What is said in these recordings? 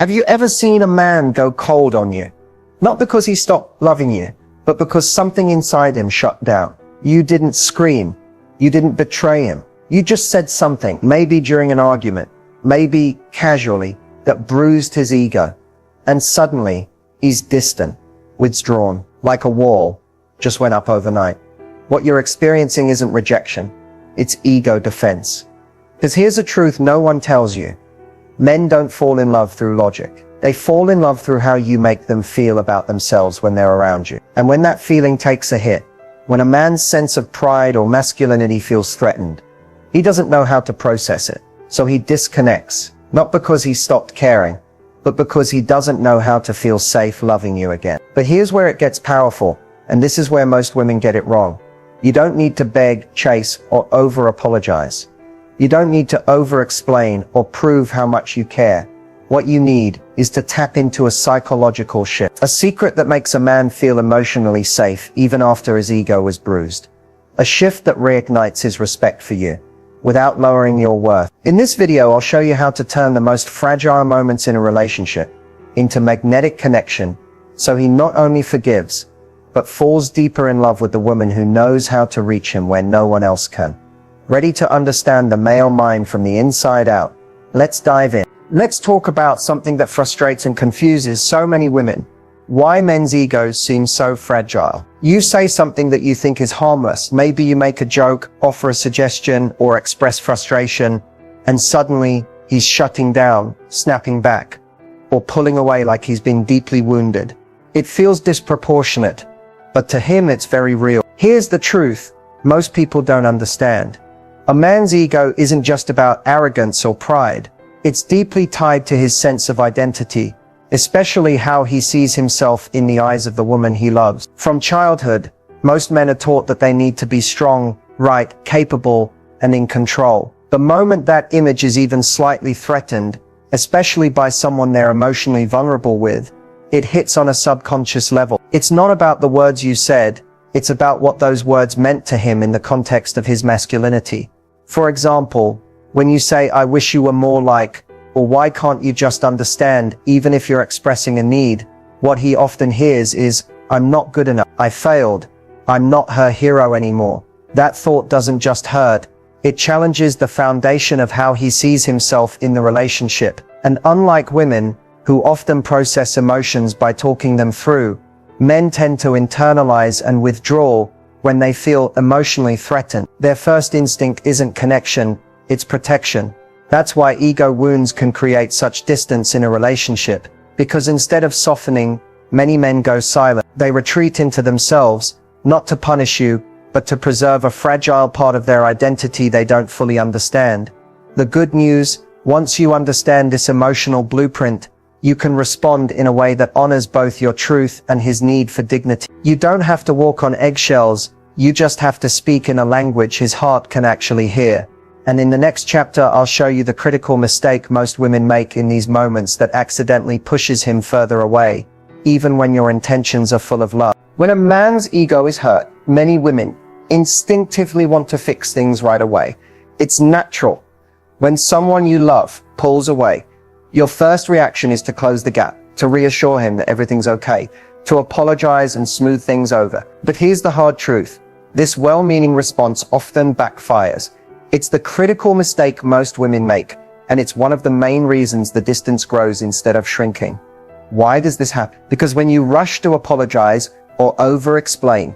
Have you ever seen a man go cold on you? Not because he stopped loving you, but because something inside him shut down. You didn't scream. You didn't betray him. You just said something, maybe during an argument, maybe casually, that bruised his ego. And suddenly, he's distant, withdrawn, like a wall, just went up overnight. What you're experiencing isn't rejection. It's ego defense. Because here's a truth no one tells you. Men don't fall in love through logic. They fall in love through how you make them feel about themselves when they're around you. And when that feeling takes a hit, when a man's sense of pride or masculinity feels threatened, he doesn't know how to process it. So he disconnects, not because he stopped caring, but because he doesn't know how to feel safe loving you again. But here's where it gets powerful, and this is where most women get it wrong. You don't need to beg, chase, or over-apologize. You don't need to over-explain or prove how much you care. What you need is to tap into a psychological shift, a secret that makes a man feel emotionally safe even after his ego was bruised. A shift that reignites his respect for you, without lowering your worth. In this video, I'll show you how to turn the most fragile moments in a relationship into magnetic connection, so he not only forgives, but falls deeper in love with the woman who knows how to reach him where no one else can. Ready to understand the male mind from the inside out? Let's dive in. Let's talk about something that frustrates and confuses so many women. Why men's egos seem so fragile. You say something that you think is harmless. Maybe you make a joke, offer a suggestion, or express frustration, and suddenly he's shutting down, snapping back, or pulling away like he's been deeply wounded. It feels disproportionate, but to him it's very real. Here's the truth most people don't understand. A man's ego isn't just about arrogance or pride. It's deeply tied to his sense of identity, especially how he sees himself in the eyes of the woman he loves. From childhood, most men are taught that they need to be strong, right, capable, and in control. The moment that image is even slightly threatened, especially by someone they're emotionally vulnerable with, it hits on a subconscious level. It's not about the words you said, it's about what those words meant to him in the context of his masculinity. For example, when you say, "I wish you were more like," or "why can't you just understand," even if you're expressing a need, what he often hears is, "I'm not good enough. I failed. I'm not her hero anymore." That thought doesn't just hurt. It challenges the foundation of how he sees himself in the relationship. And unlike women, who often process emotions by talking them through, men tend to internalize and withdraw when they feel emotionally threatened. Their first instinct isn't connection, it's protection. That's why ego wounds can create such distance in a relationship, because instead of softening, many men go silent. They retreat into themselves, not to punish you, but to preserve a fragile part of their identity they don't fully understand. The good news, once you understand this emotional blueprint, you can respond in a way that honors both your truth and his need for dignity. You don't have to walk on eggshells, you just have to speak in a language his heart can actually hear. And in the next chapter, I'll show you the critical mistake most women make in these moments that accidentally pushes him further away, even when your intentions are full of love. When a man's ego is hurt, many women instinctively want to fix things right away. It's natural. When someone you love pulls away, your first reaction is to close the gap, to reassure him that everything's okay, to apologize and smooth things over. But here's the hard truth. This well-meaning response often backfires. It's the critical mistake most women make, and it's one of the main reasons the distance grows instead of shrinking. Why does this happen? Because when you rush to apologize or over-explain,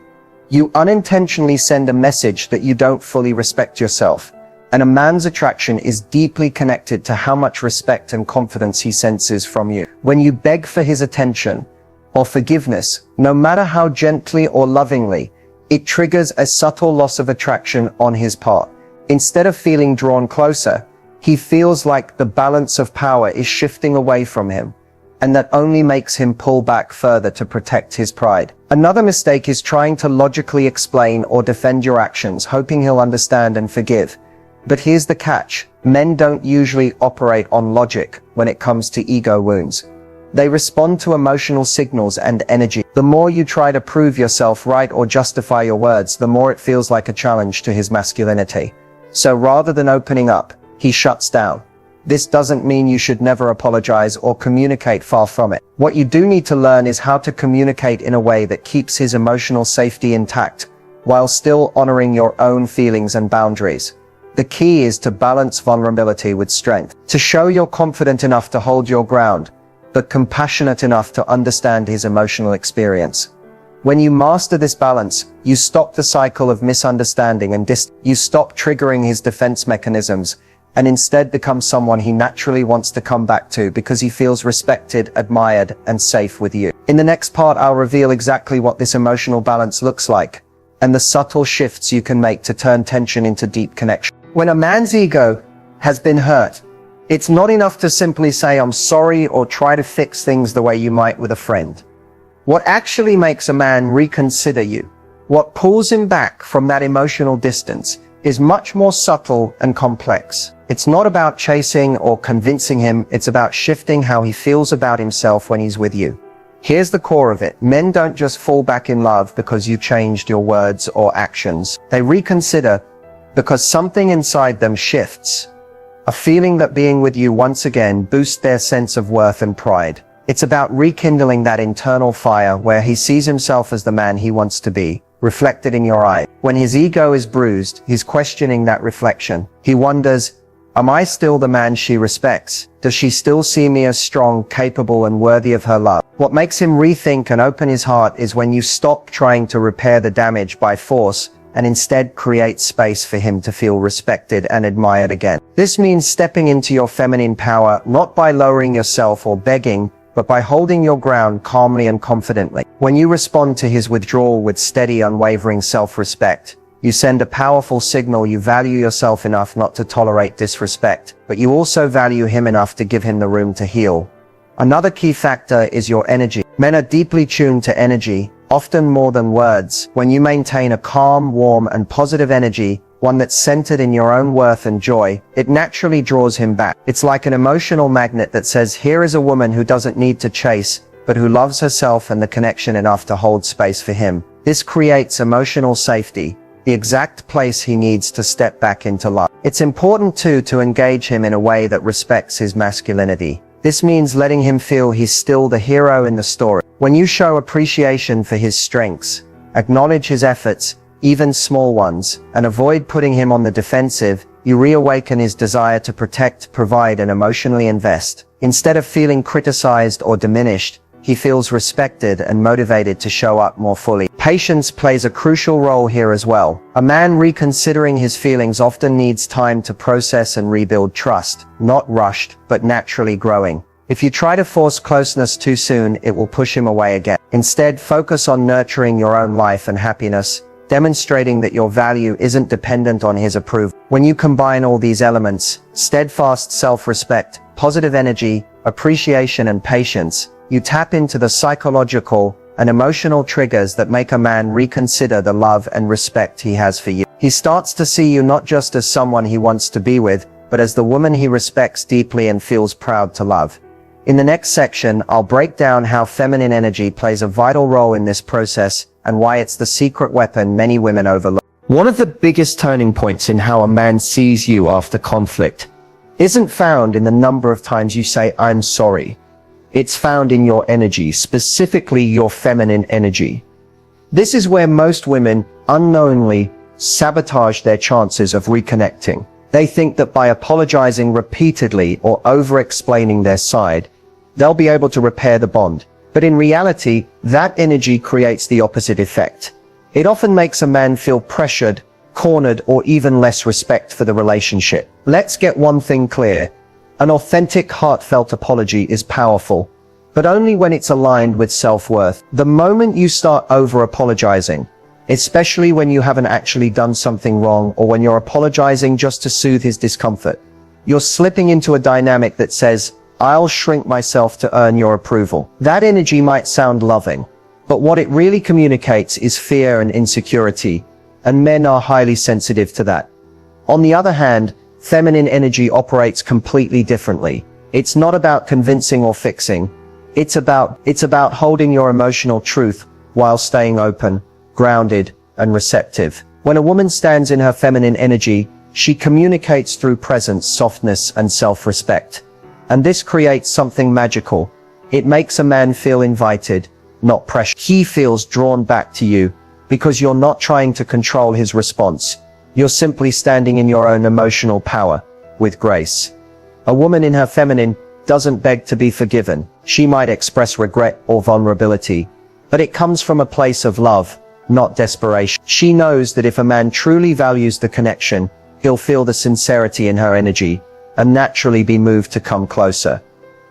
you unintentionally send a message that you don't fully respect yourself. And a man's attraction is deeply connected to how much respect and confidence he senses from you. When you beg for his attention or forgiveness, no matter how gently or lovingly, it triggers a subtle loss of attraction on his part. Instead of feeling drawn closer, he feels like the balance of power is shifting away from him, and that only makes him pull back further to protect his pride. Another mistake is trying to logically explain or defend your actions, hoping he'll understand and forgive. But here's the catch. Men don't usually operate on logic when it comes to ego wounds. They respond to emotional signals and energy. The more you try to prove yourself right or justify your words, the more it feels like a challenge to his masculinity. So rather than opening up, he shuts down. This doesn't mean you should never apologize or communicate, far from it. What you do need to learn is how to communicate in a way that keeps his emotional safety intact, while still honoring your own feelings and boundaries. The key is to balance vulnerability with strength, to show you're confident enough to hold your ground, but compassionate enough to understand his emotional experience. When you master this balance, you stop the cycle of misunderstanding and you stop triggering his defense mechanisms, and instead become someone he naturally wants to come back to because he feels respected, admired, and safe with you. In the next part, I'll reveal exactly what this emotional balance looks like, and the subtle shifts you can make to turn tension into deep connection. When a man's ego has been hurt, it's not enough to simply say, "I'm sorry," or try to fix things the way you might with a friend. What actually makes a man reconsider you, what pulls him back from that emotional distance, is much more subtle and complex. It's not about chasing or convincing him, it's about shifting how he feels about himself when he's with you. Here's the core of it. Men don't just fall back in love because you changed your words or actions. They reconsider because something inside them shifts. A feeling that being with you once again boosts their sense of worth and pride. It's about rekindling that internal fire where he sees himself as the man he wants to be, reflected in your eyes. When his ego is bruised, he's questioning that reflection. He wonders, am I still the man she respects? Does she still see me as strong, capable, and worthy of her love? What makes him rethink and open his heart is when you stop trying to repair the damage by force and instead create space for him to feel respected and admired again. This means stepping into your feminine power, not by lowering yourself or begging, but by holding your ground calmly and confidently. When you respond to his withdrawal with steady, unwavering self-respect, you send a powerful signal you value yourself enough not to tolerate disrespect, but you also value him enough to give him the room to heal. Another key factor is your energy. Men are deeply tuned to energy, often more than words. When you maintain a calm, warm, and positive energy, one that's centered in your own worth and joy, it naturally draws him back. It's like an emotional magnet that says, here is a woman who doesn't need to chase, but who loves herself and the connection enough to hold space for him. This creates emotional safety, the exact place he needs to step back into love. It's important too to engage him in a way that respects his masculinity. This means letting him feel he's still the hero in the story. When you show appreciation for his strengths, acknowledge his efforts, even small ones, and avoid putting him on the defensive, you reawaken his desire to protect, provide, and emotionally invest. Instead of feeling criticized or diminished, he feels respected and motivated to show up more fully. Patience plays a crucial role here as well. A man reconsidering his feelings often needs time to process and rebuild trust, not rushed, but naturally growing. If you try to force closeness too soon, it will push him away again. Instead, focus on nurturing your own life and happiness, demonstrating that your value isn't dependent on his approval. When you combine all these elements, steadfast self-respect, positive energy, appreciation, and patience, you tap into the psychological and emotional triggers that make a man reconsider the love and respect he has for you. He starts to see you not just as someone he wants to be with, but as the woman he respects deeply and feels proud to love. In the next section, I'll break down how feminine energy plays a vital role in this process and why it's the secret weapon many women overlook. One of the biggest turning points in how a man sees you after conflict isn't found in the number of times you say, "I'm sorry." It's found in your energy, specifically your feminine energy. This is where most women unknowingly sabotage their chances of reconnecting. They think that by apologizing repeatedly or over-explaining their side, they'll be able to repair the bond. But in reality, that energy creates the opposite effect. It often makes a man feel pressured, cornered, or even less respect for the relationship. Let's get one thing clear. An authentic, heartfelt apology is powerful, but only when it's aligned with self-worth. The moment you start over-apologizing, especially when you haven't actually done something wrong or when you're apologizing just to soothe his discomfort, you're slipping into a dynamic that says, "I'll shrink myself to earn your approval." That energy might sound loving, but what it really communicates is fear and insecurity, and men are highly sensitive to that. On the other hand, feminine energy operates completely differently. It's not about convincing or fixing. It's about holding your emotional truth while staying open, grounded, and receptive. When a woman stands in her feminine energy, She communicates through presence, softness, and self-respect. And this creates something magical. It makes a man feel invited, not pressured. He feels drawn back to you because you're not trying to control his response. You're simply standing in your own emotional power with grace. A woman in her feminine doesn't beg to be forgiven. She might express regret or vulnerability, but it comes from a place of love, not desperation. She knows that if a man truly values the connection, he'll feel the sincerity in her energy and naturally be moved to come closer.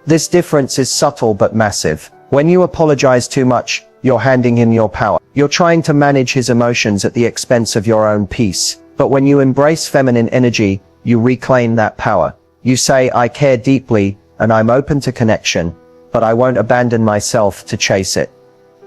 This difference is subtle but massive. When you apologize too much, you're handing him your power. You're trying to manage his emotions at the expense of your own peace. But when you embrace feminine energy, you reclaim that power. You say, I care deeply and I'm open to connection, but I won't abandon myself to chase it.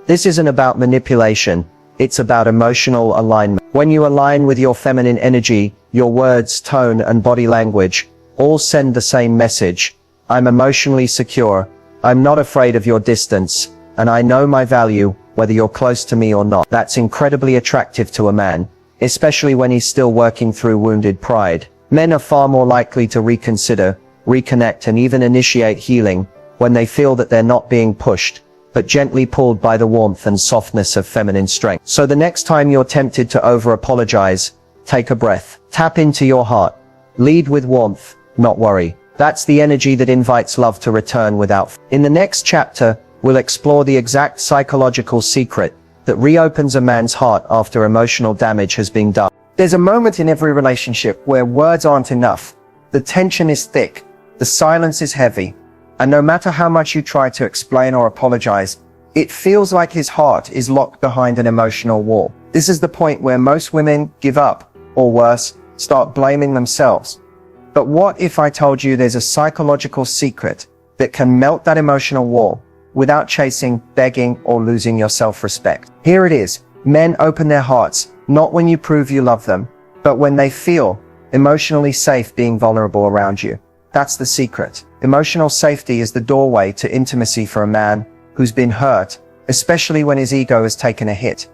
This isn't about manipulation. It's about emotional alignment. When you align with your feminine energy, your words, tone, and body language all send the same message. I'm emotionally secure. I'm not afraid of your distance, and I know my value, whether you're close to me or not. That's incredibly attractive to a man, especially when he's still working through wounded pride. Men are far more likely to reconsider, reconnect, and even initiate healing when they feel that they're not being pushed, but gently pulled by the warmth and softness of feminine strength. So the next time you're tempted to over-apologize, take a breath. Tap into your heart. Lead with warmth, not worry. That's the energy that invites love to return without. In the next chapter, we'll explore the exact psychological secret that reopens a man's heart after emotional damage has been done. There's a moment in every relationship where words aren't enough. The tension is thick. The silence is heavy. And no matter how much you try to explain or apologize, it feels like his heart is locked behind an emotional wall. This is the point where most women give up, or worse, start blaming themselves. But what if I told you there's a psychological secret that can melt that emotional wall without chasing, begging, or losing your self-respect? Here it is. Men open their hearts, not when you prove you love them, but when they feel emotionally safe being vulnerable around you. That's the secret. Emotional safety is the doorway to intimacy for a man who's been hurt, especially when his ego has taken a hit.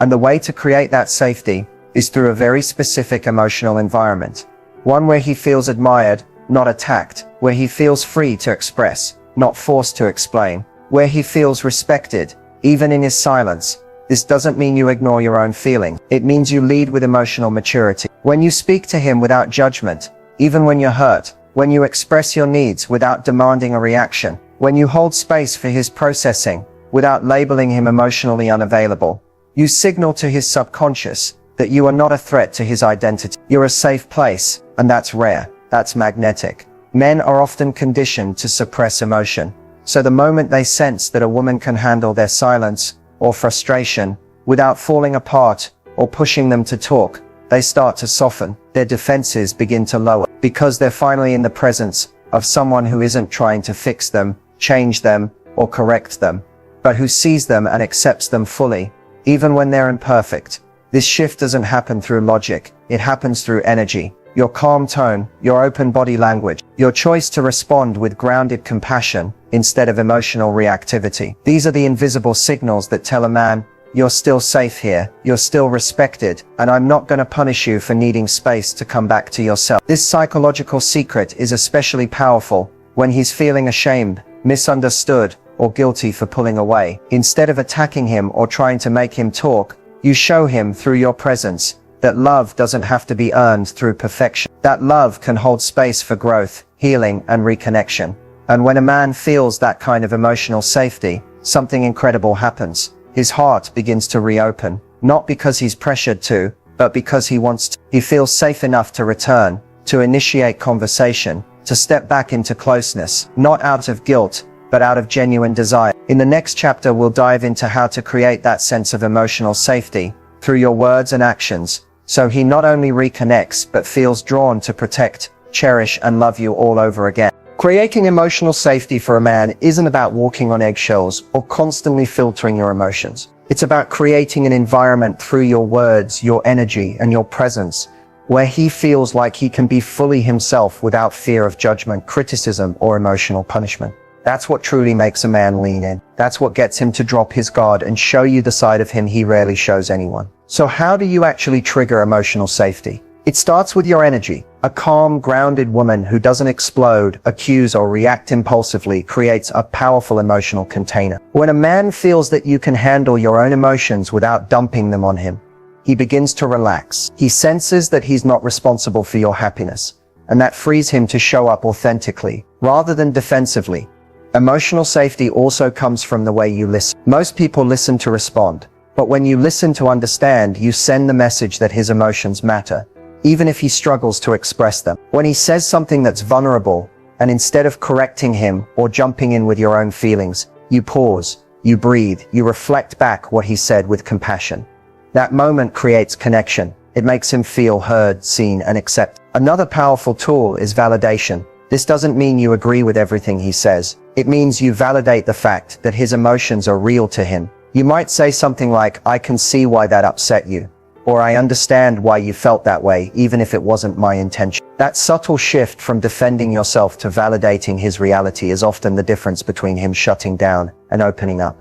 And the way to create that safety is through a very specific emotional environment. One where he feels admired, not attacked, where he feels free to express, not forced to explain, where he feels respected, even in his silence. This doesn't mean you ignore your own feelings. It means you lead with emotional maturity. When you speak to him without judgment, even when you're hurt, when you express your needs without demanding a reaction, when you hold space for his processing without labeling him emotionally unavailable, you signal to his subconscious that you are not a threat to his identity. You're a safe place, and that's rare. That's magnetic. Men are often conditioned to suppress emotion. So the moment they sense that a woman can handle their silence or frustration without falling apart or pushing them to talk, they start to soften. Their defenses begin to lower because they're finally in the presence of someone who isn't trying to fix them, change them, or correct them, but who sees them and accepts them fully, even when they're imperfect. This shift doesn't happen through logic. It happens through energy. Your calm tone, your open body language, your choice to respond with grounded compassion instead of emotional reactivity. These are the invisible signals that tell a man, you're still safe here, you're still respected, and I'm not going to punish you for needing space to come back to yourself. This psychological secret is especially powerful when he's feeling ashamed, misunderstood, or guilty for pulling away. Instead of attacking him or trying to make him talk, you show him through your presence that love doesn't have to be earned through perfection. That love can hold space for growth, healing, and reconnection. And when a man feels that kind of emotional safety, something incredible happens. His heart begins to reopen, not because he's pressured to, but because he wants to. He feels safe enough to return, to initiate conversation, to step back into closeness, not out of guilt, but out of genuine desire. In the next chapter, we'll dive into how to create that sense of emotional safety through your words and actions, so he not only reconnects, but feels drawn to protect, cherish, and love you all over again. Creating emotional safety for a man isn't about walking on eggshells or constantly filtering your emotions. It's about creating an environment through your words, your energy, and your presence, where he feels like he can be fully himself without fear of judgment, criticism, or emotional punishment. That's what truly makes a man lean in. That's what gets him to drop his guard and show you the side of him he rarely shows anyone. So how do you actually trigger emotional safety? It starts with your energy. A calm, grounded woman who doesn't explode, accuse, or react impulsively creates a powerful emotional container. When a man feels that you can handle your own emotions without dumping them on him, he begins to relax. He senses that he's not responsible for your happiness, and that frees him to show up authentically, rather than defensively. Emotional safety also comes from the way you listen. Most people listen to respond, but when you listen to understand, you send the message that his emotions matter, even if he struggles to express them. When he says something that's vulnerable, and instead of correcting him or jumping in with your own feelings, you pause, you breathe, you reflect back what he said with compassion. That moment creates connection. It makes him feel heard, seen, and accepted. Another powerful tool is validation. This doesn't mean you agree with everything he says. It means you validate the fact that his emotions are real to him. You might say something like, "I can see why that upset you," or "I understand why you felt that way, even if it wasn't my intention." That subtle shift from defending yourself to validating his reality is often the difference between him shutting down and opening up.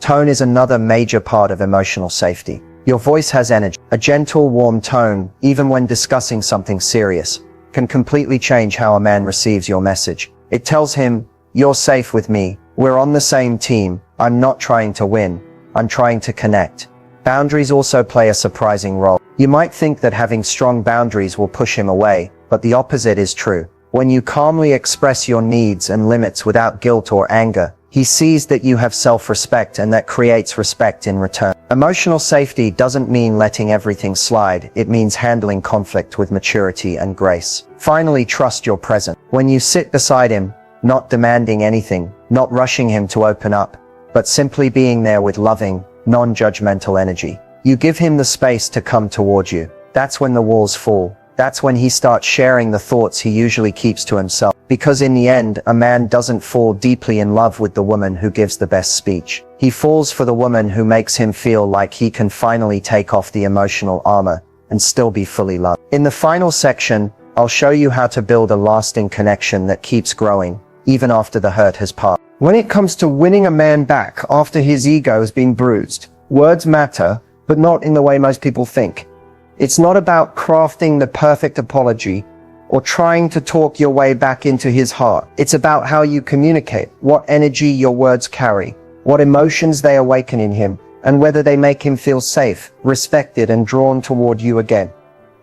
Tone is another major part of emotional safety. Your voice has energy. A gentle, warm tone, even when discussing something serious, can completely change how a man receives your message. It tells him, "You're safe with me. We're on the same team. I'm not trying to win. I'm trying to connect." Boundaries also play a surprising role. You might think that having strong boundaries will push him away, but the opposite is true. When you calmly express your needs and limits without guilt or anger, he sees that you have self-respect, and that creates respect in return. Emotional safety doesn't mean letting everything slide. It means handling conflict with maturity and grace. Finally, trust your presence. When you sit beside him, not demanding anything, not rushing him to open up, but simply being there with loving, non-judgmental energy, you give him the space to come toward you. That's when the walls fall. That's when he starts sharing the thoughts he usually keeps to himself. Because in the end, a man doesn't fall deeply in love with the woman who gives the best speech. He falls for the woman who makes him feel like he can finally take off the emotional armor and still be fully loved. In the final section, I'll show you how to build a lasting connection that keeps growing, even after the hurt has passed. When it comes to winning a man back after his ego has been bruised, words matter, but not in the way most people think. It's not about crafting the perfect apology or trying to talk your way back into his heart. It's about how you communicate, what energy your words carry, what emotions they awaken in him, and whether they make him feel safe, respected, and drawn toward you again.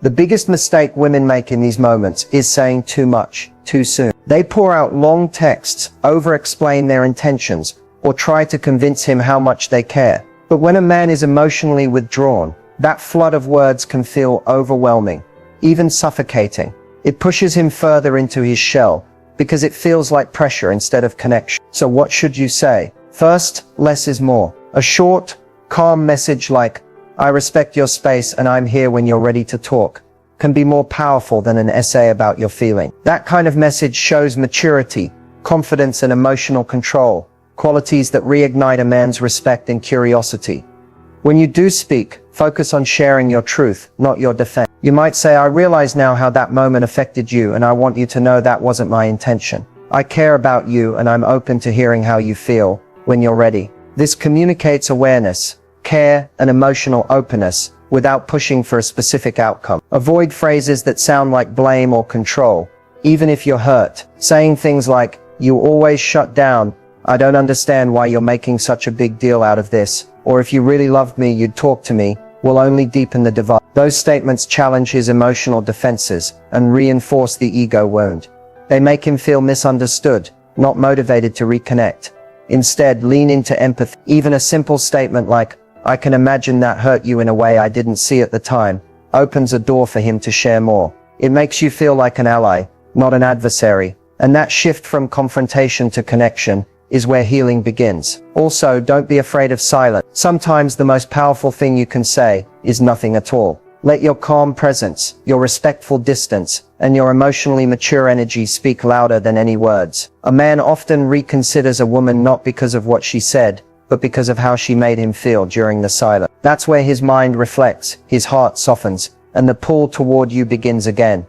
The biggest mistake women make in these moments is saying too much, too soon. They pour out long texts, over-explain their intentions, or try to convince him how much they care. But when a man is emotionally withdrawn, that flood of words can feel overwhelming, even suffocating. It pushes him further into his shell, because it feels like pressure instead of connection. So what should you say? First, less is more. A short, calm message like, "I respect your space and I'm here when you're ready to talk," can be more powerful than an essay about your feeling. That kind of message shows maturity, confidence, and emotional control, qualities that reignite a man's respect and curiosity. When you do speak, focus on sharing your truth, not your defense. You might say, "I realize now how that moment affected you, and I want you to know that wasn't my intention. I care about you and I'm open to hearing how you feel when you're ready." This communicates awareness, care, and emotional openness without pushing for a specific outcome. Avoid phrases that sound like blame or control, even if you're hurt. Saying things like, "You always shut down. I don't understand why you're making such a big deal out of this," or "If you really loved me, you'd talk to me," will only deepen the divide. Those statements challenge his emotional defenses and reinforce the ego wound. They make him feel misunderstood, not motivated to reconnect. Instead, lean into empathy. Even a simple statement like, "I can imagine that hurt you in a way I didn't see at the time," opens a door for him to share more. It makes you feel like an ally, not an adversary. And that shift from confrontation to connection is where healing begins. Also, don't be afraid of silence. Sometimes the most powerful thing you can say is nothing at all. Let your calm presence, your respectful distance, and your emotionally mature energy speak louder than any words. A man often reconsiders a woman not because of what she said, but because of how she made him feel during the silence. That's where his mind reflects, his heart softens, and the pull toward you begins again.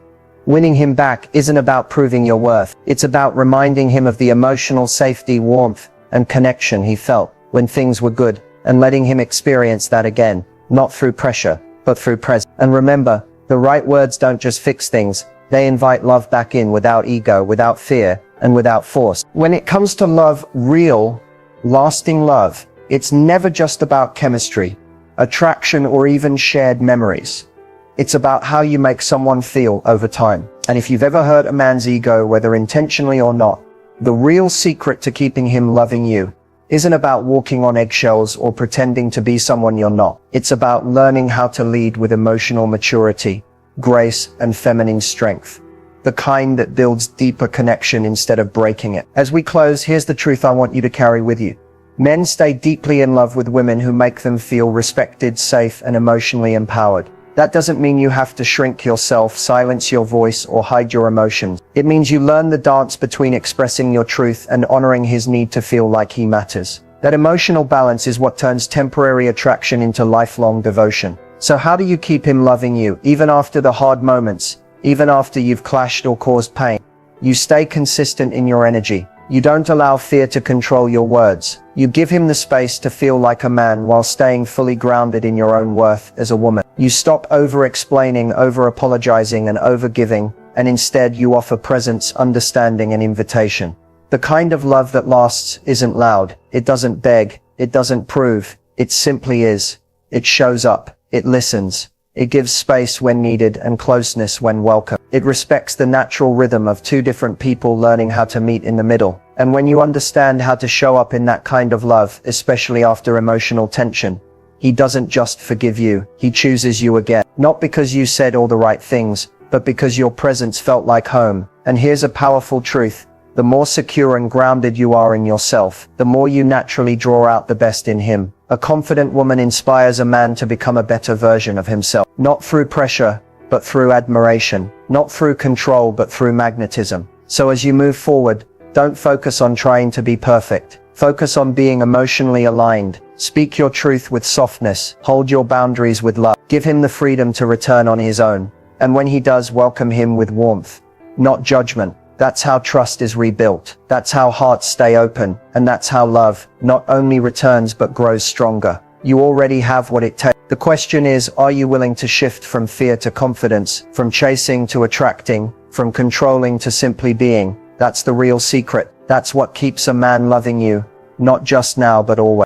Winning him back isn't about proving your worth. It's about reminding him of the emotional safety, warmth, and connection he felt when things were good, and letting him experience that again, not through pressure, but through presence. And remember, The right words don't just fix things, they invite love back in without ego, without fear, and without force. When it comes to love, real, lasting love, it's never just about chemistry, attraction, or even shared memories. It's about how you make someone feel over time. And if you've ever hurt a man's ego, whether intentionally or not, the real secret to keeping him loving you isn't about walking on eggshells or pretending to be someone you're not. It's about learning how to lead with emotional maturity, grace, and feminine strength. The kind that builds deeper connection instead of breaking it. As we close, here's the truth I want you to carry with you. Men stay deeply in love with women who make them feel respected, safe, and emotionally empowered. That doesn't mean you have to shrink yourself, silence your voice, or hide your emotions. It means you learn the dance between expressing your truth and honoring his need to feel like he matters. That emotional balance is what turns temporary attraction into lifelong devotion. So how do you keep him loving you, even after the hard moments, even after you've clashed or caused pain? You stay consistent in your energy. You don't allow fear to control your words. You give him the space to feel like a man while staying fully grounded in your own worth as a woman. You stop over-explaining, over-apologizing, and over-giving, and instead you offer presence, understanding, and invitation. The kind of love that lasts isn't loud. It doesn't beg. It doesn't prove. It simply is. It shows up. It listens. It gives space when needed and closeness when welcome. It respects the natural rhythm of two different people learning how to meet in the middle. And when you understand how to show up in that kind of love, especially after emotional tension, he doesn't just forgive you, he chooses you again. Not because you said all the right things, but because your presence felt like home. And here's a powerful truth. The more secure and grounded you are in yourself, the more you naturally draw out the best in him. A confident woman inspires a man to become a better version of himself. Not through pressure, but through admiration. Not through control, but through magnetism. So as you move forward, don't focus on trying to be perfect. Focus on being emotionally aligned. Speak your truth with softness. Hold your boundaries with love. Give him the freedom to return on his own. And when he does, welcome him with warmth, not judgment. That's how trust is rebuilt. That's how hearts stay open. And that's how love not only returns but grows stronger. You already have what it takes. The question is, are you willing to shift from fear to confidence, from chasing to attracting, from controlling to simply being? That's the real secret. That's what keeps a man loving you, not just now but always.